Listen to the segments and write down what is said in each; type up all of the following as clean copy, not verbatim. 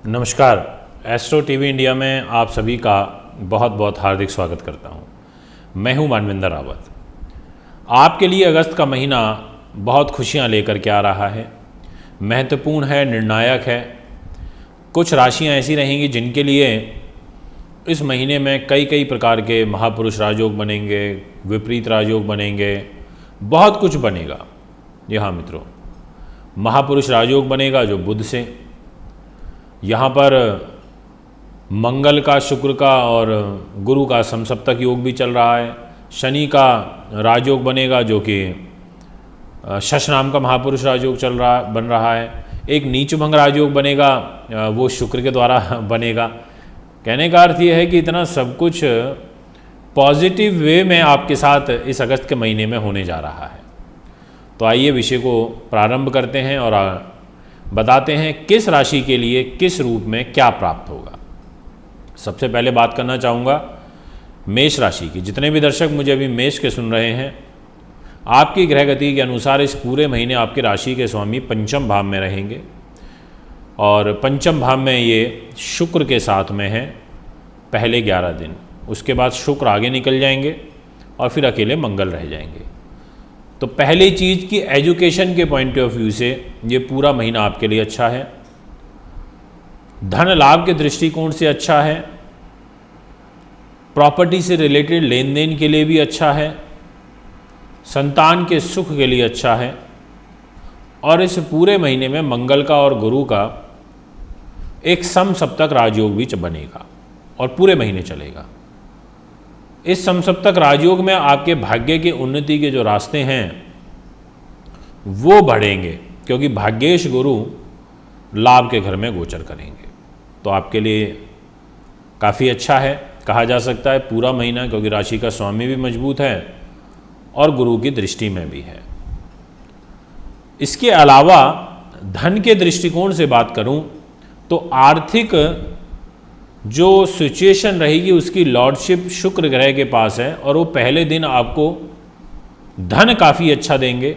नमस्कार। Astro TV India में आप सभी का बहुत बहुत हार्दिक स्वागत करता हूं। मैं हूं मानविंदर रावत। आपके लिए अगस्त का महीना बहुत खुशियां लेकर के आ रहा है, महत्वपूर्ण है, निर्णायक है। कुछ राशियां ऐसी रहेंगी जिनके लिए इस महीने में कई कई प्रकार के महापुरुष राजयोग बनेंगे, विपरीत राजयोग बनेंगे, बहुत कुछ बनेगा। जी हाँ मित्रों, महापुरुष राजयोग बनेगा जो बुध से, यहाँ पर मंगल का, शुक्र का और गुरु का समसप्तक योग भी चल रहा है। शनि का राजयोग बनेगा जो कि शश नाम का महापुरुष राजयोग बन रहा है। एक नीचभंग राजयोग बनेगा, वो शुक्र के द्वारा बनेगा। कहने का अर्थ ये है कि इतना सब कुछ पॉजिटिव वे में आपके साथ इस अगस्त के महीने में होने जा रहा है। तो आइए विषय को प्रारंभ करते हैं और बताते हैं किस राशि के लिए किस रूप में क्या प्राप्त होगा। सबसे पहले बात करना चाहूँगा मेष राशि की। जितने भी दर्शक मुझे अभी मेष के सुन रहे हैं, आपकी ग्रह गति के अनुसार इस पूरे महीने आपकी राशि के स्वामी पंचम भाव में रहेंगे और पंचम भाव में ये शुक्र के साथ में है पहले 11 दिन। उसके बाद शुक्र आगे निकल जाएंगे और फिर अकेले मंगल रह जाएंगे। तो पहली चीज़ की एजुकेशन के पॉइंट ऑफ व्यू से ये पूरा महीना आपके लिए अच्छा है। धन लाभ के दृष्टिकोण से अच्छा है, प्रॉपर्टी से रिलेटेड लेन देन के लिए भी अच्छा है, संतान के सुख के लिए अच्छा है। और इस पूरे महीने में मंगल का और गुरु का एक समसप्तक राजयोग भी बनेगा और पूरे महीने चलेगा। इस समसप्तक राजयोग में आपके भाग्य की उन्नति के जो रास्ते हैं वो बढ़ेंगे, क्योंकि भाग्येश गुरु लाभ के घर में गोचर करेंगे। तो आपके लिए काफ़ी अच्छा है कहा जा सकता है पूरा महीना, क्योंकि राशि का स्वामी भी मजबूत है और गुरु की दृष्टि में भी है। इसके अलावा धन के दृष्टिकोण से बात करूं तो आर्थिक जो सिचुएशन रहेगी उसकी लॉर्डशिप शुक्र ग्रह के पास है और वो पहले दिन आपको धन काफ़ी अच्छा देंगे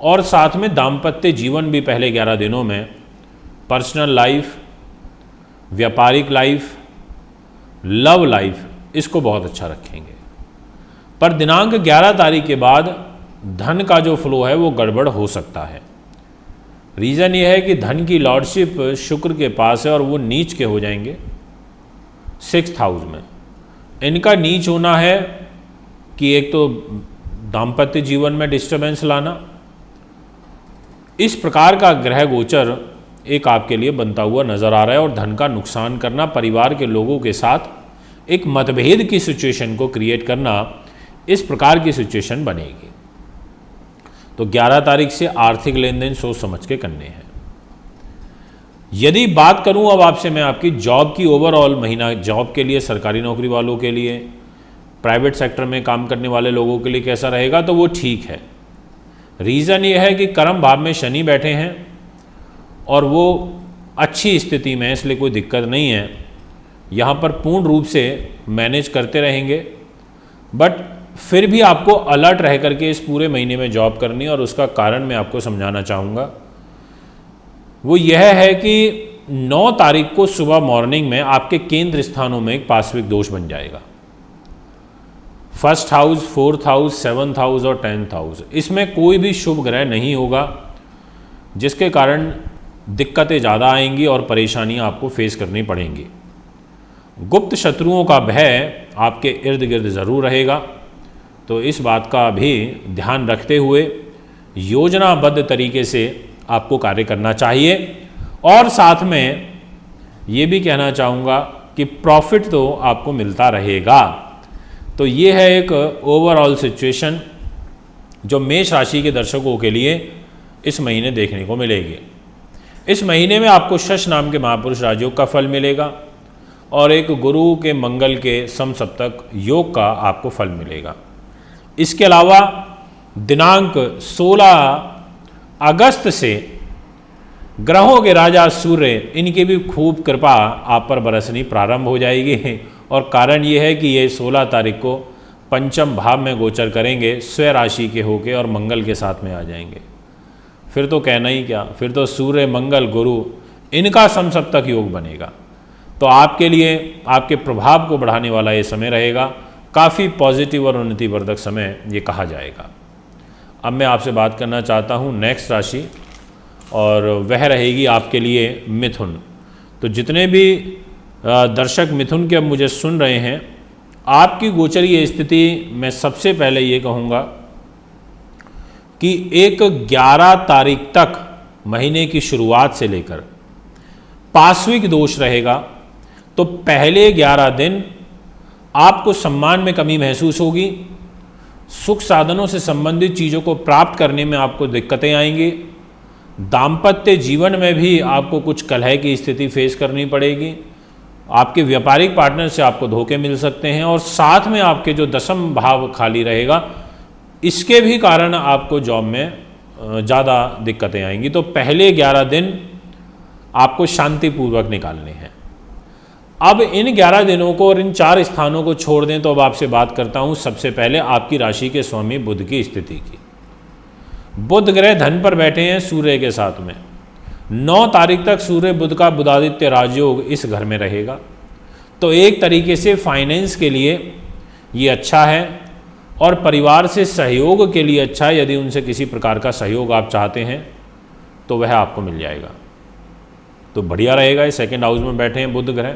और साथ में दाम्पत्य जीवन भी पहले 11 दिनों में, पर्सनल लाइफ, व्यापारिक लाइफ, लव लाइफ, इसको बहुत अच्छा रखेंगे। पर दिनांक 11 तारीख के बाद धन का जो फ्लो है वो गड़बड़ हो सकता है। रीज़न ये है कि धन की लॉर्डशिप शुक्र के पास है और वो नीच के हो जाएंगे 6th हाउस में। इनका नीच होना है कि एक तो दाम्पत्य जीवन में डिस्टर्बेंस लाना, इस प्रकार का ग्रह गोचर एक आपके लिए बनता हुआ नज़र आ रहा है। और धन का नुकसान करना, परिवार के लोगों के साथ एक मतभेद की सिचुएशन को क्रिएट करना, इस प्रकार की सिचुएशन बनेगी। तो 11 तारीख से आर्थिक लेन देन सोच समझ के करने हैं। यदि बात करूं अब आपसे मैं आपकी जॉब की, ओवरऑल महीना जॉब के लिए, सरकारी नौकरी वालों के लिए, प्राइवेट सेक्टर में काम करने वाले लोगों के लिए कैसा रहेगा, तो वो ठीक है। रीज़न ये है कि कर्म भाव में शनि बैठे हैं और वो अच्छी स्थिति में है, इसलिए कोई दिक्कत नहीं है। यहाँ पर पूर्ण रूप से मैनेज करते रहेंगे, बट फिर भी आपको अलर्ट रह करके इस पूरे महीने में जॉब करनी है। और उसका कारण मैं आपको समझाना चाहूँगा, वो यह है कि 9 तारीख को सुबह मॉर्निंग में आपके केंद्र स्थानों में एक पार्श्विक दोष बन जाएगा। 1st house, 4th house, 7th house और 10th हाउस, इसमें कोई भी शुभ ग्रह नहीं होगा, जिसके कारण दिक्कतें ज़्यादा आएंगी और परेशानियां आपको फेस करनी पड़ेंगी। गुप्त शत्रुओं का भय आपके इर्द गिर्द ज़रूर रहेगा, तो इस बात का भी ध्यान रखते हुए योजनाबद्ध तरीके से आपको कार्य करना चाहिए। और साथ में ये भी कहना चाहूँगा कि प्रॉफिट तो आपको मिलता रहेगा। तो ये है एक ओवरऑल सिचुएशन जो मेष राशि के दर्शकों के लिए इस महीने देखने को मिलेगी। इस महीने में आपको शश नाम के महापुरुष राजयोग का फल मिलेगा और एक गुरु के मंगल के समसप्तक योग का आपको फल मिलेगा। इसके अलावा दिनांक 16 अगस्त से ग्रहों के राजा सूर्य, इनकी भी खूब कृपा आप पर बरसनी प्रारंभ हो जाएगी। और कारण ये है कि ये 16 तारीख को पंचम भाव में गोचर करेंगे, स्वयं राशि के होके और मंगल के साथ में आ जाएंगे। फिर तो कहना ही क्या, फिर तो सूर्य मंगल गुरु इनका समसप्तक योग बनेगा। तो आपके लिए आपके प्रभाव को बढ़ाने वाला ये समय रहेगा, काफ़ी पॉजिटिव और उन्नतिवर्धक समय ये कहा जाएगा। अब मैं आपसे बात करना चाहता हूँ नेक्स्ट राशि, और वह रहेगी आपके लिए मिथुन। तो जितने भी दर्शक मिथुन के अब मुझे सुन रहे हैं, आपकी गोचरीय स्थिति मैं सबसे पहले ये कहूँगा कि एक 11 तारीख तक महीने की शुरुआत से लेकर पार्श्विक दोष रहेगा। तो पहले 11 दिन आपको सम्मान में कमी महसूस होगी, सुख साधनों से संबंधित चीज़ों को प्राप्त करने में आपको दिक्कतें आएंगी, दाम्पत्य जीवन में भी आपको कुछ कलह की स्थिति फेस करनी पड़ेगी, आपके व्यापारिक पार्टनर से आपको धोखे मिल सकते हैं, और साथ में आपके जो दशम भाव खाली रहेगा इसके भी कारण आपको जॉब में ज़्यादा दिक्कतें आएंगी। तो पहले 11 दिन आपको शांतिपूर्वक निकालने हैं। अब इन 11 दिनों को और इन 4 स्थानों को छोड़ दें तो अब आपसे बात करता हूँ सबसे पहले आपकी राशि के स्वामी बुध की स्थिति की। बुध ग्रह धन पर बैठे हैं सूर्य के साथ में। 9 तारीख तक सूर्य बुध का बुधादित्य राजयोग इस घर में रहेगा। तो एक तरीके से फाइनेंस के लिए ये अच्छा है और परिवार से सहयोग के लिए अच्छा है। यदि उनसे किसी प्रकार का सहयोग आप चाहते हैं तो वह आपको मिल जाएगा, तो बढ़िया रहेगा। ये सेकेंड हाउस में बैठे हैं बुध ग्रह।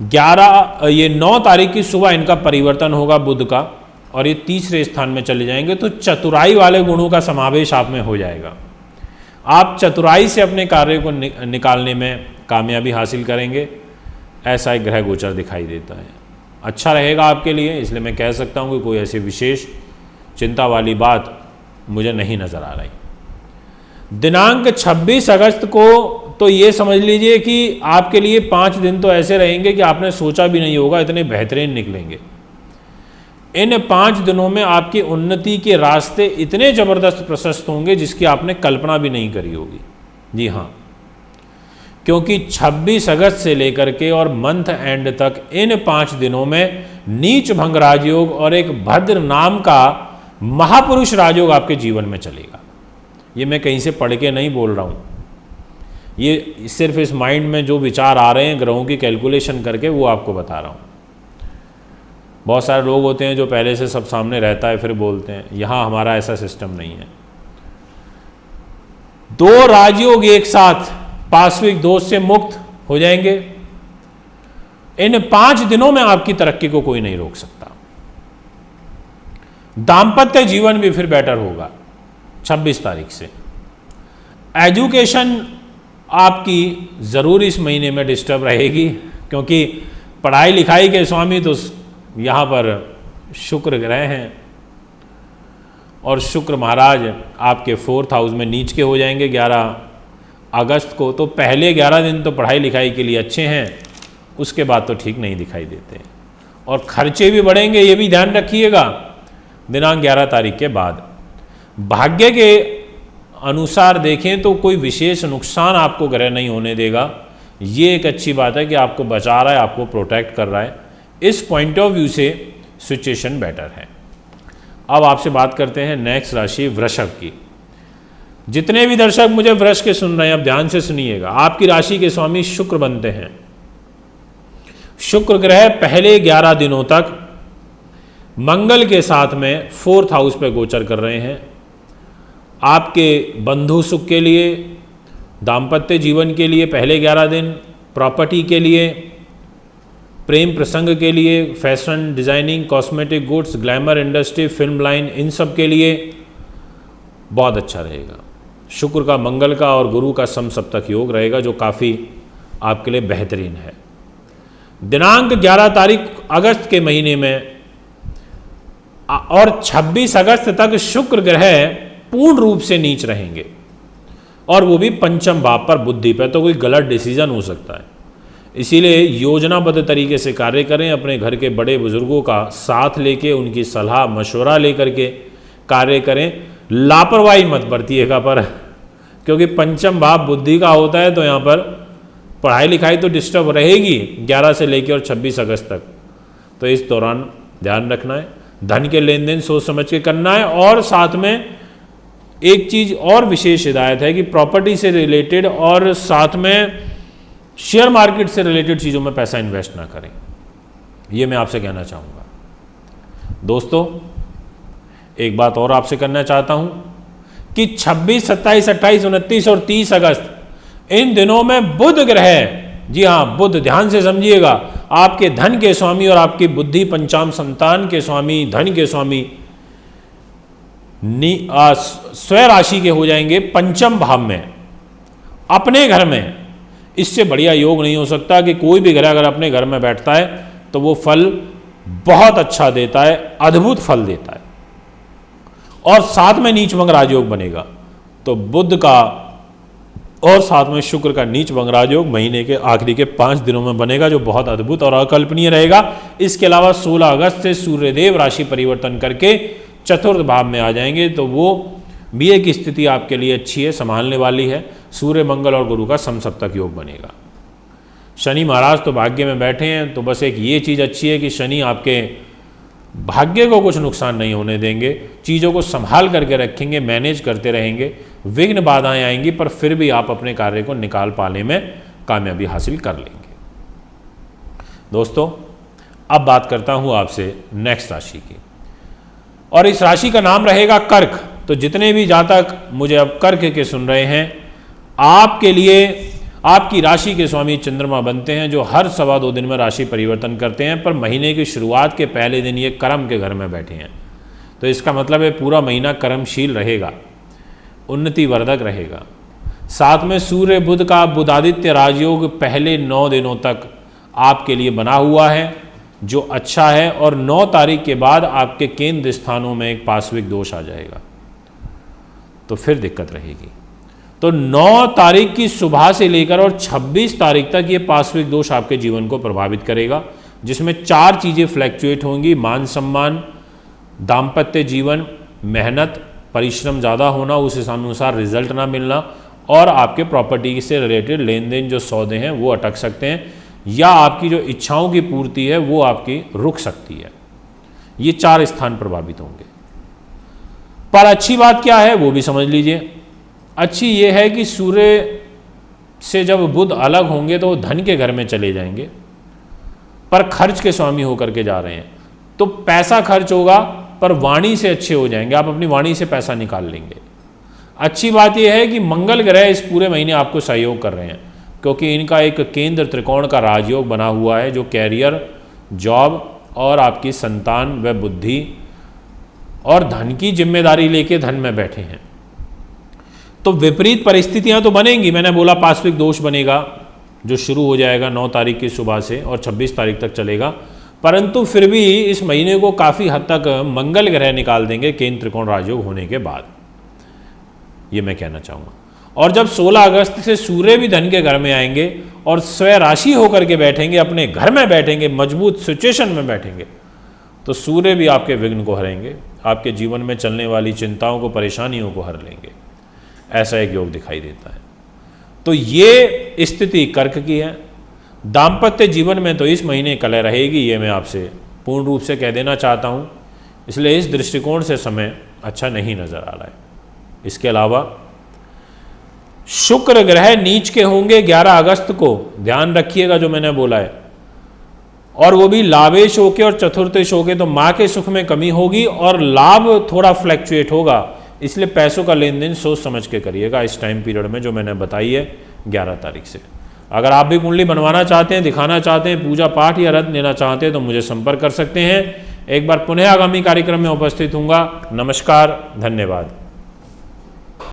9 तारीख की सुबह इनका परिवर्तन होगा बुध का, और ये तीसरे स्थान में चले जाएंगे। तो चतुराई वाले गुणों का समावेश आप में हो जाएगा। आप चतुराई से अपने कार्य को निकालने में कामयाबी हासिल करेंगे, ऐसा एक ग्रह गोचर दिखाई देता है। अच्छा रहेगा आपके लिए, इसलिए मैं कह सकता हूँ कि कोई ऐसी विशेष चिंता वाली बात मुझे नहीं नज़र आ रही। दिनांक 26 अगस्त को तो ये समझ लीजिए कि आपके लिए 5 दिन तो ऐसे रहेंगे कि आपने सोचा भी नहीं होगा, इतने बेहतरीन निकलेंगे। इन 5 दिनों में आपकी उन्नति के रास्ते इतने ज़बरदस्त प्रशस्त होंगे जिसकी आपने कल्पना भी नहीं करी होगी। जी हाँ, क्योंकि 26 अगस्त से लेकर के और मंथ एंड तक इन 5 दिनों में नीच भंग राजयोग और एक भद्र नाम का महापुरुष राजयोग आपके जीवन में चलेगा। ये मैं कहीं से पढ़ के नहीं बोल रहा हूँ, ये सिर्फ इस माइंड में जो विचार आ रहे हैं ग्रहों की कैलकुलेशन करके वो आपको बता रहा हूँ। बहुत सारे लोग होते हैं जो पहले से सब सामने रहता है फिर बोलते हैं, यहाँ हमारा ऐसा सिस्टम नहीं है। 2 राजयोग एक साथ पार्श्विक दोष से मुक्त हो जाएंगे। इन 5 दिनों में आपकी तरक्की को कोई नहीं रोक सकता। दाम्पत्य जीवन भी फिर बेटर होगा 26 तारीख से। एजुकेशन आपकी ज़रूर इस महीने में डिस्टर्ब रहेगी, क्योंकि पढ़ाई लिखाई के स्वामी तो यहाँ पर शुक्र ग्रह हैं, और शुक्र महाराज आपके 4th हाउस में नीच के हो जाएंगे 11 अगस्त को। तो पहले 11 दिन तो पढ़ाई लिखाई के लिए अच्छे हैं, उसके बाद तो ठीक नहीं दिखाई देते, और खर्चे भी बढ़ेंगे, ये भी ध्यान रखिएगा दिनांक 11 तारीख के बाद। भाग्य के अनुसार देखें तो कोई विशेष नुकसान आपको ग्रह नहीं होने देगा। ये एक अच्छी बात है कि आपको बचा रहा है, आपको प्रोटेक्ट कर रहा है। इस पॉइंट ऑफ व्यू से सिचुएशन बेटर है। अब आपसे बात करते हैं नेक्स्ट राशि वृषभ की। जितने भी दर्शक मुझे वृष के सुन रहे हैं, अब ध्यान से सुनिएगा। आपकी राशि के स्वामी शुक्र बनते हैं। शुक्र ग्रह पहले 11 दिनों तक मंगल के साथ में 4th हाउस पे गोचर कर रहे हैं। आपके बंधु सुख के लिए, दाम्पत्य जीवन के लिए पहले 11 दिन, प्रॉपर्टी के लिए, प्रेम प्रसंग के लिए, fashion designing, cosmetic goods, glamour industry, film line, इन सब के लिए बहुत अच्छा रहेगा। शुक्र का, मंगल का और गुरु का समसप्तक योग रहेगा, जो काफ़ी आपके लिए बेहतरीन है। दिनांक 11 तारीख अगस्त के महीने में और 26 अगस्त तक शुक्र ग्रह पूर्ण रूप से नीच रहेंगे, और वो भी पंचम भाव पर बुद्धि पर। तो कोई गलत डिसीजन हो सकता है, इसीलिए योजनाबद्ध तरीके से कार्य करें। अपने घर के बड़े बुजुर्गों का साथ लेके, उनकी सलाह मशवरा लेकर के कार्य करें। लापरवाही मत बरतिएगा पर, क्योंकि पंचम भाव बुद्धि का होता है, तो यहाँ पर पढ़ाई लिखाई तो डिस्टर्ब रहेगी 11 से लेकर और 26 अगस्त तक। तो इस दौरान ध्यान रखना है, धन के लेन देन सोच समझ के करना है, और साथ में एक चीज़ और विशेष हिदायत है कि प्रॉपर्टी से रिलेटेड और साथ में शेयर मार्केट से रिलेटेड चीज़ों में पैसा इन्वेस्ट ना करें, ये मैं आपसे कहना चाहूँगा। दोस्तों, एक बात और आपसे करना चाहता हूँ कि 26, 27, 28, 29 और 30 अगस्त इन दिनों में बुध ग्रह, जी हाँ बुध, ध्यान से समझिएगा, आपके धन के स्वामी और आपकी बुद्धि पंचाम संतान के स्वामी, धन के स्वामी स्वयं राशि के हो जाएंगे पंचम भाव में, अपने घर में। इससे बढ़िया योग नहीं हो सकता कि कोई भी ग्रह अगर अपने घर में बैठता है तो वो फल बहुत अच्छा देता है, अद्भुत फल देता है। और साथ में नीच भंग राजयोग बनेगा, तो बुध का और साथ में शुक्र का नीच भंग राजयोग महीने के आखिरी के 5 दिनों में बनेगा, जो बहुत अद्भुत और अकल्पनीय रहेगा। इसके अलावा 16 अगस्त से सूर्यदेव राशि परिवर्तन करके चतुर्थ भाव में आ जाएंगे, तो वो भी एक स्थिति आपके लिए अच्छी है, संभालने वाली है। सूर्य, मंगल और गुरु का समसप्तक योग बनेगा। शनि महाराज तो भाग्य में बैठे हैं, तो बस एक ये चीज़ अच्छी है कि शनि आपके भाग्य को कुछ नुकसान नहीं होने देंगे, चीज़ों को संभाल करके रखेंगे, मैनेज करते रहेंगे। विघ्न बाधाएं आएंगी पर फिर भी आप अपने कार्य को निकाल पाने में कामयाबी हासिल कर लेंगे। दोस्तों, अब बात करता हूँ आपसे नेक्स्ट राशि की, और इस राशि का नाम रहेगा कर्क। तो जितने भी जातक मुझे अब कर्क के सुन रहे हैं, आपके लिए आपकी राशि के स्वामी चंद्रमा बनते हैं, जो हर 2.25 दिन में राशि परिवर्तन करते हैं, पर महीने की शुरुआत के पहले दिन ये कर्म के घर में बैठे हैं। तो इसका मतलब है पूरा महीना कर्मशील रहेगा, उन्नति वर्धक रहेगा। साथ में सूर्य बुध का बुधादित्य राजयोग पहले 9 दिनों तक आपके लिए बना हुआ है, जो अच्छा है। और 9 तारीख के बाद आपके केंद्र स्थानों में एक पार्श्विक दोष आ जाएगा, तो फिर दिक्कत रहेगी। तो 9 तारीख की सुबह से लेकर और 26 तारीख तक ये पार्श्विक दोष आपके जीवन को प्रभावित करेगा, जिसमें 4 चीज़ें फ्लैक्चुएट होंगी: मान सम्मान, दाम्पत्य जीवन, मेहनत, परिश्रम ज़्यादा होना, उस अनुसार रिजल्ट ना मिलना, और आपके प्रॉपर्टी से रिलेटेड लेन देन जो सौदे हैं वो अटक सकते हैं, या आपकी जो इच्छाओं की पूर्ति है वो आपकी रुक सकती है। ये 4 स्थान प्रभावित होंगे। पर अच्छी बात क्या है वो भी समझ लीजिए। अच्छी ये है कि सूर्य से जब बुध अलग होंगे तो वो धन के घर में चले जाएंगे, पर खर्च के स्वामी होकर के जा रहे हैं, तो पैसा खर्च होगा पर वाणी से अच्छे हो जाएंगे, आप अपनी वाणी से पैसा निकाल लेंगे। अच्छी बात यह है कि मंगल ग्रह इस पूरे महीने आपको सहयोग कर रहे हैं, क्योंकि इनका एक केंद्र त्रिकोण का राजयोग बना हुआ है, जो कैरियर, जॉब और आपकी संतान व बुद्धि और धन की जिम्मेदारी लेके धन में बैठे हैं। तो विपरीत परिस्थितियां तो बनेंगी, मैंने बोला पार्श्विक दोष बनेगा जो शुरू हो जाएगा 9 तारीख की सुबह से और 26 तारीख तक चलेगा, परंतु फिर भी इस महीने को काफ़ी हद तक मंगल ग्रह निकाल देंगे केंद्र त्रिकोण राजयोग होने के बाद, ये मैं कहना चाहूँगा। और जब 16 अगस्त से सूर्य भी धन के घर में आएंगे और स्वयं राशि होकर के बैठेंगे, अपने घर में बैठेंगे, मजबूत सिचुएशन में बैठेंगे, तो सूर्य भी आपके विघ्न को हरेंगे, आपके जीवन में चलने वाली चिंताओं को, परेशानियों को हर लेंगे। ऐसा एक योग दिखाई देता है। तो ये स्थिति कर्क की है। दाम्पत्य जीवन में तो इस महीने कलह रहेगी, ये मैं आपसे पूर्ण रूप से कह देना चाहता हूँ, इसलिए इस दृष्टिकोण से समय अच्छा नहीं नज़र आ रहा है। इसके अलावा शुक्र ग्रह नीच के होंगे 11 अगस्त को, ध्यान रखिएगा जो मैंने बोला है, और वो भी लाभेश होके और चतुर्थेश होके, तो माँ के सुख में कमी होगी और लाभ थोड़ा फ्लैक्चुएट होगा, इसलिए पैसों का लेन देन सोच समझ के करिएगा इस टाइम पीरियड में जो मैंने बताई है 11 तारीख से। अगर आप भी कुंडली बनवाना चाहते हैं, दिखाना चाहते हैं, पूजा पाठ या रत्न लेना चाहते हैं तो मुझे संपर्क कर सकते हैं। एक बार पुनः आगामी कार्यक्रम में उपस्थित हूँगा। नमस्कार, धन्यवाद।